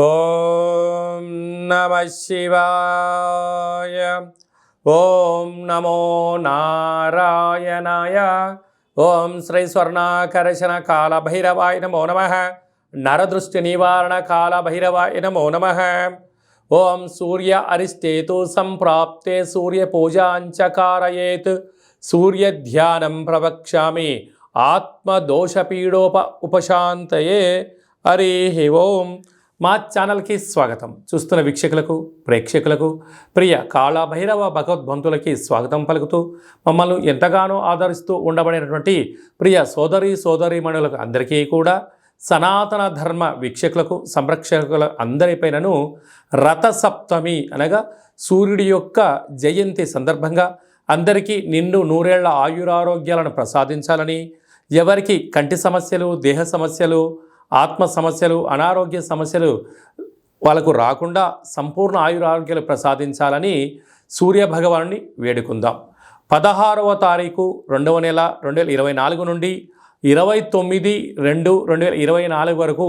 ఓం నమ శివాయ. ఓం నమో నారాయణాయ. ఓం శ్రీ స్వర్ణాకర్షణ కాల భైరవాయ నమో నమ. నరదృష్టి నివారణ కాల భైరవాయ నమో నమ. ఓం సూర్య అరిష్టేతు సంప్రాప్తే సూర్య పూజాంచ కారయేత్. సూర్య ధ్యానం ప్రవక్ష్యామి ఆత్మదోషపీడోప ఉపశాంతయే. హరి ఓం. మా ఛానల్కి స్వాగతం. చూస్తున్న వీక్షకులకు ప్రేక్షకులకు ప్రియ కాళభైరవ భగవద్బంతులకి స్వాగతం పలుకుతూ మమ్మల్ని ఎంతగానో ఆదరిస్తూ ఉండబడినటువంటి ప్రియ సోదరీమణులకు అందరికీ కూడా సనాతన ధర్మ వీక్షకులకు సంరక్షకుల అందరిపైనను రథసప్తమి అనగా సూర్యుడి యొక్క జయంతి సందర్భంగా అందరికీ నిండు నూరేళ్ల ఆయురారోగ్యాలను ప్రసాదించాలని, ఎవరికి కంటి సమస్యలు, దేహ సమస్యలు, ఆత్మ సమస్యలు, అనారోగ్య సమస్యలు వాళ్ళకు రాకుండా సంపూర్ణ ఆయురారోగ్యాలు ప్రసాదించాలని సూర్యభగవానుని వేడుకుందాం. 16వ తారీఖు 2వ నెల 2024 నుండి 29/2/2024 వరకు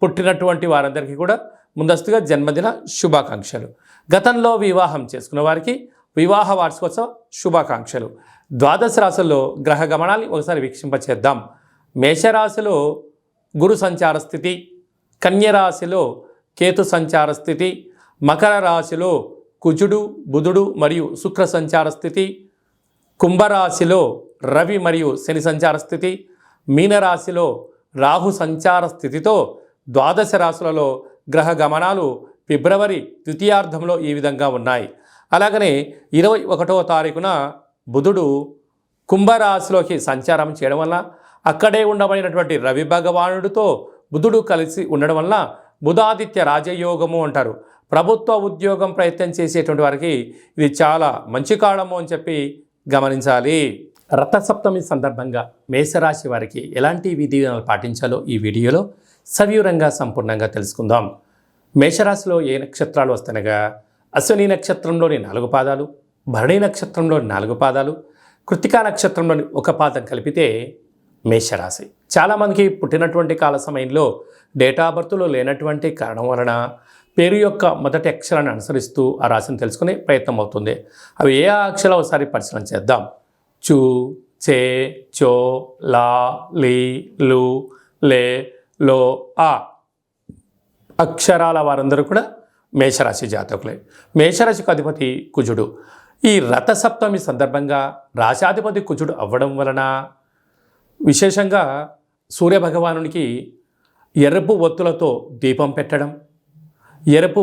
పుట్టినటువంటి వారందరికీ కూడా ముందస్తుగా జన్మదిన శుభాకాంక్షలు. గతంలో వివాహం చేసుకున్న వారికి వివాహ వార్షికోత్సవ శుభాకాంక్షలు. ద్వాదశ రాశుల్లో గ్రహ గమనాన్ని ఒకసారి వీక్షింపచేద్దాం. మేషరాశిలో గురు సంచార స్థితి, కన్యరాశిలో కేతు సంచార స్థితి, మకర రాశిలో కుజుడు, బుధుడు మరియు శుక్ర సంచార స్థితి, కుంభరాశిలో రవి మరియు శని సంచార స్థితి, మీనరాశిలో రాహు సంచార స్థితితో ద్వాదశ రాశులలో గ్రహ గమనాలు ఫిబ్రవరి ద్వితీయార్థంలో ఈ విధంగా ఉన్నాయి. అలాగనే 21వ తారీఖున బుధుడు కుంభరాశిలోకి సంచారం చేయడం వల్ల అక్కడే ఉండబడినటువంటి రవి భగవానుడితో బుధుడు కలిసి ఉండడం వల్ల బుధాదిత్య రాజయోగము అంటారు. ప్రభుత్వ ఉద్యోగం ప్రయత్నం చేసేటువంటి వారికి ఇది చాలా మంచి కాలము అని చెప్పి గమనించాలి. రథసప్తమి సందర్భంగా మేషరాశి వారికి ఎలాంటి విధి విధానాలు పాటించాలో ఈ వీడియోలో సవివరంగా సంపూర్ణంగా తెలుసుకుందాం. మేషరాశిలో ఏ నక్షత్రాలు వస్తనగా అశ్విని నక్షత్రంలోని 4 పాదాలు, భరణి నక్షత్రంలోని 4 పాదాలు, కృత్తికా నక్షత్రంలోని 1 పాదం కలిపితే మేషరాశి. చాలామందికి పుట్టినటువంటి కాల సమయంలో డేట్ ఆఫ్ బర్త్లో లేనటువంటి కారణం వలన పేరు యొక్క మొదటి అక్షరాన్ని అనుసరిస్తూ ఆ రాశిని తెలుసుకునే ప్రయత్నం అవుతుంది. అవి ఏ అక్షరాలు ఒకసారి పరిశీలన చేద్దాం. చు, చే, చో, లా, లీ, లు, లే, లో, ఆ అక్షరాల వారందరూ కూడా మేషరాశి జాతకులే. మేషరాశికి అధిపతి కుజుడు. ఈ రథసప్తమి సందర్భంగా రాశాధిపతి కుజుడు అవ్వడం వలన విశేషంగా సూర్యభగవానునికి ఎరుపు ఒత్తులతో దీపం పెట్టడం, ఎరుపు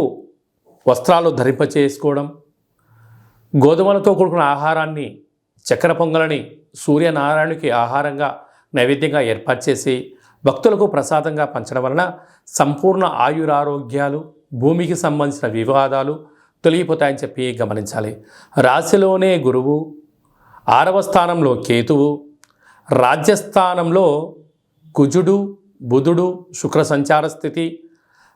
వస్త్రాలు ధరింపచేసుకోవడం, గోధుమలతో కూడుకున్న ఆహారాన్ని, చక్కెర పొంగలని సూర్యనారాయణునికి ఆహారంగా నైవేద్యంగా ఏర్పాటు చేసి భక్తులకు ప్రసాదంగా పంచడం వలన సంపూర్ణ ఆయురారోగ్యాలు, భూమికి సంబంధించిన వివాదాలు తొలగిపోతాయని చెప్పి గమనించాలి. రాశిలోనే గురువు, 6వ స్థానంలో కేతువు, రాజ్యస్థానంలో కుజుడు, బుధుడు, శుక్ర సంచార స్థితి,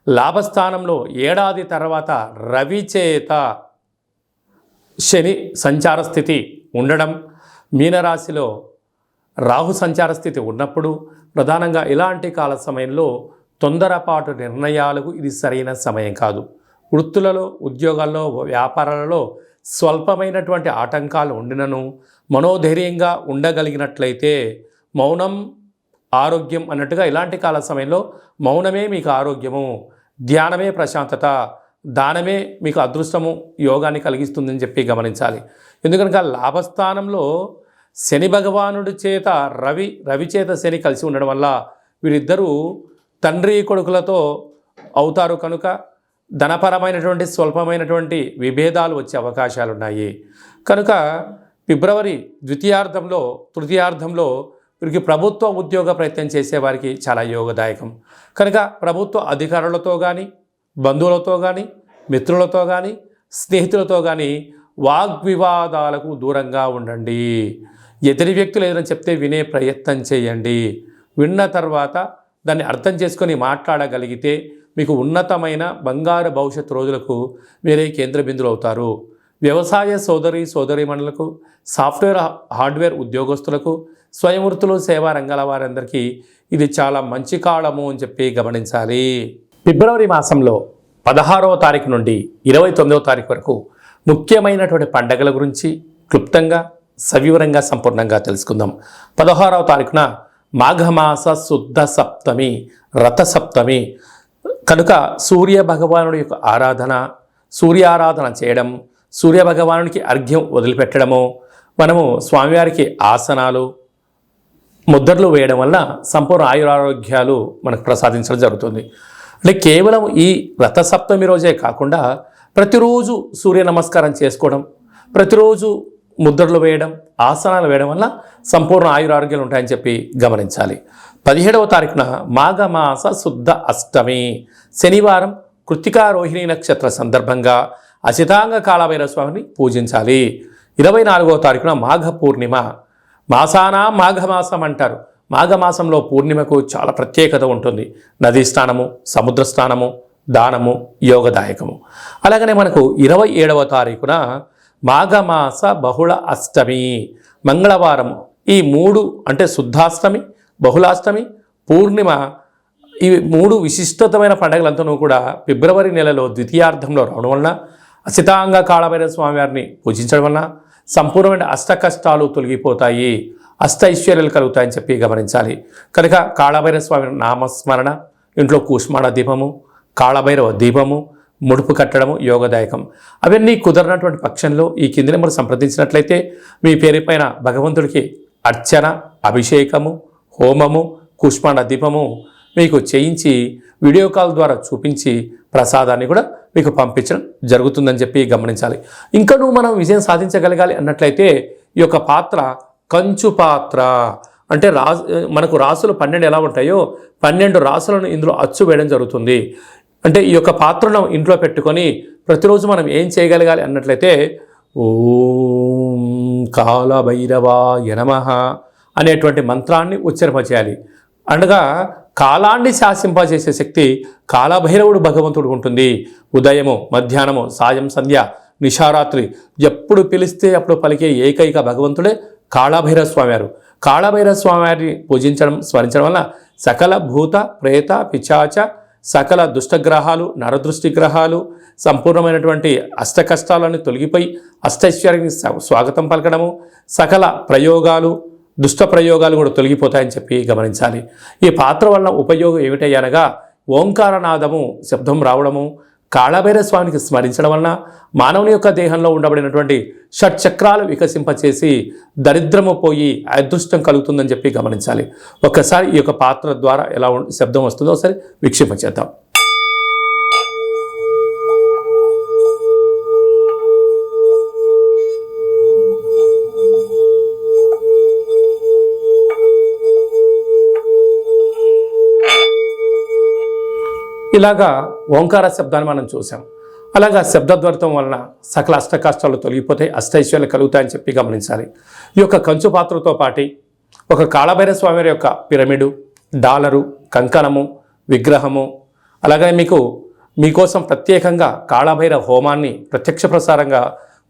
లాభస్థానంలో ఏడాది తర్వాత రవి చేత శని సంచార స్థితి ఉండడం, మీనరాశిలో రాహు సంచార స్థితి ఉన్నప్పుడు ప్రధానంగా ఇలాంటి కాల సమయంలో తొందరపాటు నిర్ణయాలకు ఇది సరైన సమయం కాదు. వృత్తులలో, ఉద్యోగాల్లో, వ్యాపారాలలో స్వల్పమైనటువంటి ఆటంకాలు ఉండినను మనోధైర్యంగా ఉండగలిగినట్లయితే మౌనం ఆరోగ్యం అన్నట్టుగా ఇలాంటి కాల సమయంలో మౌనమే మీకు ఆరోగ్యము, ధ్యానమే ప్రశాంతత, దానమే మీకు అదృష్టము, యోగాన్ని కలిగిస్తుందని చెప్పి గమనించాలి. ఎందుకనగా లాభస్థానంలో శని భగవానుడి చేత రవి చేత శని కలిసి ఉండడం వల్ల వీరిద్దరూ తండ్రి కొడుకులతో అవుతారు. కనుక ధనపరమైనటువంటి స్వల్పమైనటువంటి విభేదాలు వచ్చే అవకాశాలు ఉన్నాయి. కనుక ఫిబ్రవరి ద్వితీయార్థంలో తృతీయార్థంలో వీరికి ప్రభుత్వ ఉద్యోగ ప్రయత్నం చేసేవారికి చాలా యోగదాయకం. కనుక ప్రభుత్వ అధికారులతో కానీ, బంధువులతో కానీ, మిత్రులతో కానీ, స్నేహితులతో కానీ వాగ్వివాదాలకు దూరంగా ఉండండి. ఎదుటి వ్యక్తులు ఏదైనా చెప్తే వినే ప్రయత్నం చేయండి. విన్న తర్వాత దాన్ని అర్థం చేసుకొని మాట్లాడగలిగితే మీకు ఉన్నతమైన బంగారు భవిష్యత్తు రోజులకు మీరే కేంద్ర బిందులు అవుతారు. వ్యవసాయ సోదరీమణులకు, సాఫ్ట్వేర్ హార్డ్వేర్ ఉద్యోగస్తులకు, స్వయం వృత్తులు సేవా రంగాల వారందరికీ ఇది చాలా మంచి కాలము అని చెప్పి గమనించాలి. ఫిబ్రవరి మాసంలో 16వ తారీఖు నుండి 29వ తారీఖు వరకు ముఖ్యమైనటువంటి పండగల గురించి క్లుప్తంగా సవివరంగా సంపూర్ణంగా తెలుసుకుందాం. 16వ తారీఖున మాఘమాస శుద్ధ సప్తమి, రథసప్తమి కనుక సూర్య భగవానుడి యొక్క ఆరాధన, సూర్యారాధన చేయడం, సూర్య భగవానుడికి అర్ఘ్యం వదిలిపెట్టడము, మనము స్వామివారికి ఆసనాలు ముద్రలు వేయడం వల్ల సంపూర్ణ ఆయురారోగ్యాలు మనకు ప్రసాదించడం జరుగుతుంది. అంటే కేవలం ఈ రథసప్తమి రోజే కాకుండా ప్రతిరోజు సూర్య నమస్కారం చేసుకోవడం, ప్రతిరోజు ముద్రలు వేయడం, ఆసనాలు వేయడం వల్ల సంపూర్ణ ఆయురారోగ్యాలు ఉంటాయని చెప్పి గమనించాలి. 17వ తారీఖున మాఘమాస శుద్ధ అష్టమి శనివారం కృత్తికా రోహిణి నక్షత్ర సందర్భంగా అసితాంగ కాళభైరవ స్వామిని పూజించాలి. 24వ తారీఖున మాఘ పూర్ణిమ, మాసానా మాఘమాసం అంటారు. మాఘమాసంలో పూర్ణిమకు చాలా ప్రత్యేకత ఉంటుంది. నదీ స్నానము, సముద్ర స్నానము, దానము యోగదాయకము. అలాగనే మనకు 27వ తారీఖున మాఘమాస బహుళ అష్టమి మంగళవారం. ఈ 3 అంటే శుద్ధాష్టమి, బహుళాష్టమి, పూర్ణిమ, ఇవి 3 విశిష్టతమైన పండుగలంతా కూడా ఫిబ్రవరి నెలలో ద్వితీయార్థంలో రావడం వలన అసితాంగ కాళభైరవ స్వామివారిని పూజించడం వలన సంపూర్ణమైన అష్ట కష్టాలు తొలగిపోతాయి, అష్ట ఐశ్వర్యాలు కలుగుతాయని చెప్పి గమనించాలి. కనుక కాళభైరవ స్వామి నామస్మరణ, ఇంట్లో కూష్మాణ దీపము, కాళభైరవ దీపము, ముడుపు కట్టడము యోగదాయకం. అవన్నీ కుదరనటువంటి పక్షంలో ఈ కింది నెంబర్ సంప్రదించినట్లయితే మీ పేరు పైన భగవంతుడికి అర్చన, అభిషేకము, హోమము, కూష్మాణ దీపము మీకు చేయించి వీడియో కాల్ ద్వారా చూపించి ప్రసాదాన్ని కూడా మీకు పంపించడం జరుగుతుందని చెప్పి గమనించాలి. ఇంకనూ మనం విజయం సాధించగలగాలి అన్నట్లయితే ఈ యొక్క పాత్ర కంచు పాత్ర అంటే మనకు రాసులు 12 ఎలా ఉంటాయో 12 రాసులను ఇందులో అచ్చు వేయడం జరుగుతుంది. అంటే ఈ యొక్క పాత్రను ఇంట్లో పెట్టుకొని ప్రతిరోజు మనం ఏం చేయగలగాలి అన్నట్లయితే ఓం కాళభైరవాయ నమః అనేటువంటి మంత్రాన్ని ఉచ్చరింపచేయాలి. అనగా కాలాన్ని శాసింపజేసే శక్తి కాళభైరవుడు భగవంతుడు ఉంటుంది. ఉదయము, మధ్యాహ్నము, సాయం, సంధ్య, నిశారాత్రి ఎప్పుడు పిలిస్తే అప్పుడు పలికే ఏకైక భగవంతుడే కాళభైరవ స్వామివారు. కాళభైరవ స్వామివారిని పూజించడం, స్మరించడం వల్ల సకల భూత ప్రేత పిశాచ సకల దుష్టగ్రహాలు, నరదృష్టి గ్రహాలు, సంపూర్ణమైనటువంటి అష్ట కష్టాలను తొలగిపోయి అష్టైశ్వర్యానికి స్వాగతం పలకడము, సకల ప్రయోగాలు, దుష్ట ప్రయోగాలు కూడా తొలగిపోతాయని చెప్పి గమనించాలి. ఈ పాత్ర వలన ఉపయోగం ఏమిటయ్యనగా ఓంకారనాదము శబ్దం రావడము, కాళభైరవ స్వామికి స్మరించడం వలన మానవుని యొక్క దేహంలో ఉండబడినటువంటి షట్చక్రాలు వికసింపచేసి దరిద్రము పోయి అదృష్టం కలుగుతుందని చెప్పి గమనించాలి. ఒక్కసారి ఈ యొక్క పాత్ర ద్వారా ఎలా శబ్దం వస్తుందో ఒకసారి వీక్షింపచేద్దాం. ఇలాగా ఓంకార శబ్దాన్ని మనం చూసాం. అలాగా శబ్దద్వైతం వలన సకల అష్ట కష్టాలు తొలగిపోతాయి, అష్టైశ్వర్యాలు కలుగుతాయని చెప్పి గమనించాలి. ఈ యొక్క కంచు పాత్రతో పాటి ఒక కాళభైరవ స్వామి యొక్క పిరమిడు, డాలరు, కంకణము, విగ్రహము, అలాగనే మీకోసం ప్రత్యేకంగా కాళభైరవ హోమాన్ని ప్రత్యక్ష ప్రసారంగా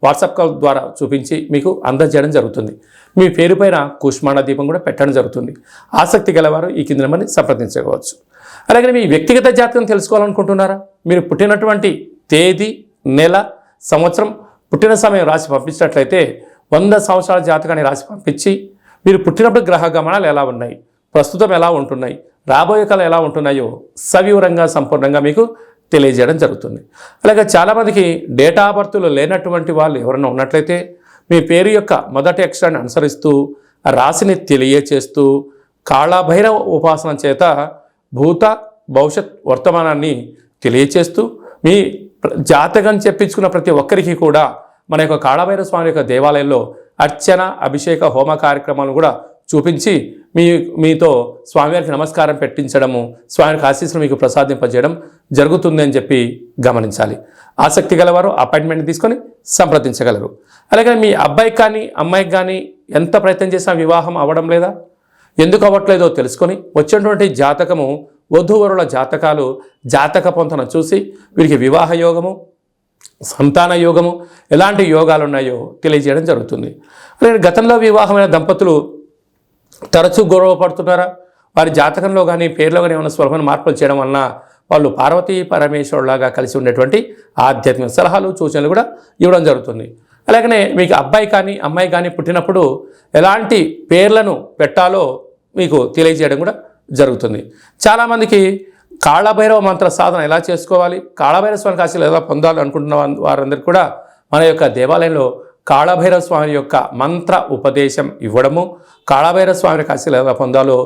వాట్సాప్ కాల్ ద్వారా చూపించి మీకు అందజేయడం జరుగుతుంది. మీ పేరు పైన కూష్మాణ దీపం కూడా పెట్టడం జరుగుతుంది. ఆసక్తి గలవారు ఈ కింద నెంబర్ని సంప్రదించవచ్చు. అలాగే మీ వ్యక్తిగత జాతకం తెలుసుకోవాలనుకుంటున్నారా? మీరు పుట్టినటువంటి తేదీ, నెల, సంవత్సరం, పుట్టిన సమయం రాసి పంపించినట్లయితే 100 సంవత్సరాల జాతకాన్ని రాసి పంపించి మీరు పుట్టినప్పుడు గ్రహ గమనాలు ఎలా ఉన్నాయి, ప్రస్తుతం ఎలా ఉంటున్నాయి, రాబోయే కాలం ఎలా ఉంటున్నాయో సవివరంగా సంపూర్ణంగా మీకు తెలియజేయడం జరుగుతుంది. అలాగే చాలామందికి డేటా ఆఫ్ బర్త్లు లేనటువంటి వాళ్ళు ఎవరైనా ఉన్నట్లయితే మీ పేరు యొక్క మొదటి అక్షరాన్ని అనుసరిస్తూ ఆ రాశిని తెలియచేస్తూ కాళభైరవ ఉపాసన చేత భూత భవిష్యత్ వర్తమానాన్ని తెలియచేస్తూ మీ జాతకం చెప్పించుకున్న ప్రతి ఒక్కరికి కూడా మన యొక్క కాళభైరవ స్వామి యొక్క దేవాలయంలో అర్చన, అభిషేక, హోమ కార్యక్రమాలను కూడా చూపించి మీతో స్వామివారికి నమస్కారం పెట్టించడము, స్వామివారికి ఆశీస్సులు మీకు ప్రసాదింపజేయడం జరుగుతుంది అని చెప్పి గమనించాలి. ఆసక్తి గలవారు అపాయింట్మెంట్ తీసుకొని సంప్రదించగలరు. అలాగే మీ అబ్బాయికి కానీ అమ్మాయికి కానీ ఎంత ప్రయత్నం చేసినా వివాహం అవ్వడం లేదా, ఎందుకు అవ్వట్లేదో తెలుసుకొని వచ్చినటువంటి జాతకము, వధూవరుల జాతకాలు, జాతక పొంతన చూసి వీరికి వివాహ యోగము, సంతాన యోగము, ఎలాంటి యోగాలు ఉన్నాయో తెలియజేయడం జరుగుతుంది. అలాగే గతంలో వివాహమైన దంపతులు తరచూ గొడవ పడుతున్నారా? వారి జాతకంలో కానీ పేర్లో కానీ ఏమైనా స్వల్పమైన మార్పులు చేయడం వలన వాళ్ళు పార్వతీ పరమేశ్వరులాగా కలిసి ఉండేటువంటి ఆధ్యాత్మిక సలహాలు సూచనలు కూడా ఇవ్వడం జరుగుతుంది. అలాగనే మీకు అబ్బాయి కానీ అమ్మాయి కానీ పుట్టినప్పుడు ఎలాంటి పేర్లను పెట్టాలో మీకు తెలియజేయడం కూడా జరుగుతుంది. చాలామందికి కాళభైరవ మంత్ర సాధన ఎలా చేసుకోవాలి, కాళభైరవ స్వామి ఆశీస్సులు ఎలా పొందాలి అనుకుంటున్న వారందరికీ కూడా మన యొక్క దేవాలయంలో కాళభైరవ స్వామి యొక్క మంత్ర ఉపదేశం ఇవ్వడము, కాళభైరవ స్వామి ఆశీస్సులు ఎలా పొందాలో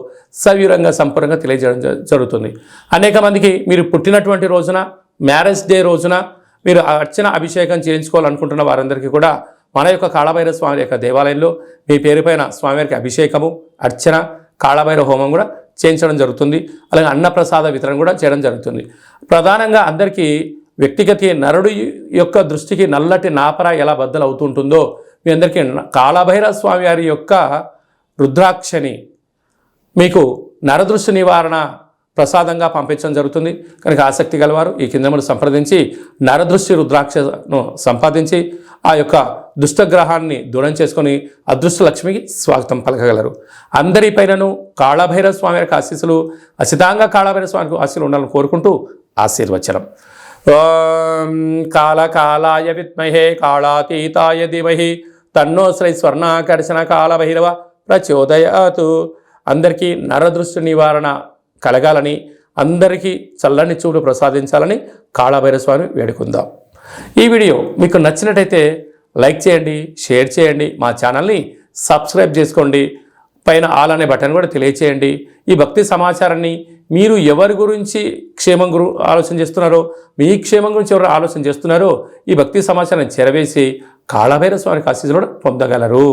సవివరంగా సంపూర్ణంగా తెలియజేయడం జరుగుతుంది. అనేక మందికి మీరు పుట్టినటువంటి రోజున, మ్యారేజ్ డే రోజున మీరు అర్చన అభిషేకం చేయించుకోవాలనుకుంటున్న వారందరికీ కూడా మన యొక్క కాళభైరవ స్వామి యొక్క దేవాలయంలో మీ పేరుపైన స్వామివారికి అభిషేకము, అర్చన, కాళభైరవ హోమం కూడా చేయించడం జరుగుతుంది. అలాగే అన్నప్రసాద వితరణ కూడా చేయడం జరుగుతుంది. ప్రధానంగా అందరికీ వ్యక్తిగత నరుడు యొక్క దృష్టికి నల్లటి నాపర ఎలా బద్దలు అవుతుంటుందో మీ అందరికీ కాళభైరవ స్వామి వారి యొక్క రుద్రాక్షని మీకు నరదృష్టి నివారణ ప్రసాదంగా పంపించడం జరుగుతుంది. కనుక ఆసక్తి గలవారు ఈ కిందమును సంప్రదించి నరదృష్టి రుద్రాక్షను సంపాదించి ఆ యొక్క దుష్టగ్రహాన్ని దూరం చేసుకొని అదృష్ట లక్ష్మికి స్వాగతం పలకగలరు. అందరిపైనను కాళభైరవ స్వామి యొక్క ఆశీస్సులు, అసితంగా కాళభైరవ స్వామికి ఆశీస్సులు ఉండాలని కోరుకుంటూ ఆశీర్వచనం. ఓం కాళకాలాయ విద్మహే కాళాతీతాయ ధీమహి తన్నో శ్రీ స్వర్ణాకర్షణ కాళభైరవ ప్రచోదయాతు. అందరికీ నరదృష్టి నివారణ కలగాలని, అందరికీ చల్లని చూడు ప్రసాదించాలని కాళభైరవ స్వామి వేడుకుందాం. ఈ వీడియో మీకు నచ్చినట్టయితే లైక్ చేయండి, షేర్ చేయండి, మా ఛానల్ని సబ్స్క్రైబ్ చేసుకోండి, పైన ఆల్ అనే బటన్ కూడా తెలియచేయండి. ఈ భక్తి సమాచారాన్ని మీరు ఎవరి గురించి క్షేమం ఆలోచన చేస్తున్నారో, మీ క్షేమం గురించి ఎవరు ఆలోచన చేస్తున్నారో ఈ భక్తి సమాచారాన్ని చేరవేసి కాళభైరవ స్వామికి ఆశీస్సులు పొందగలరు.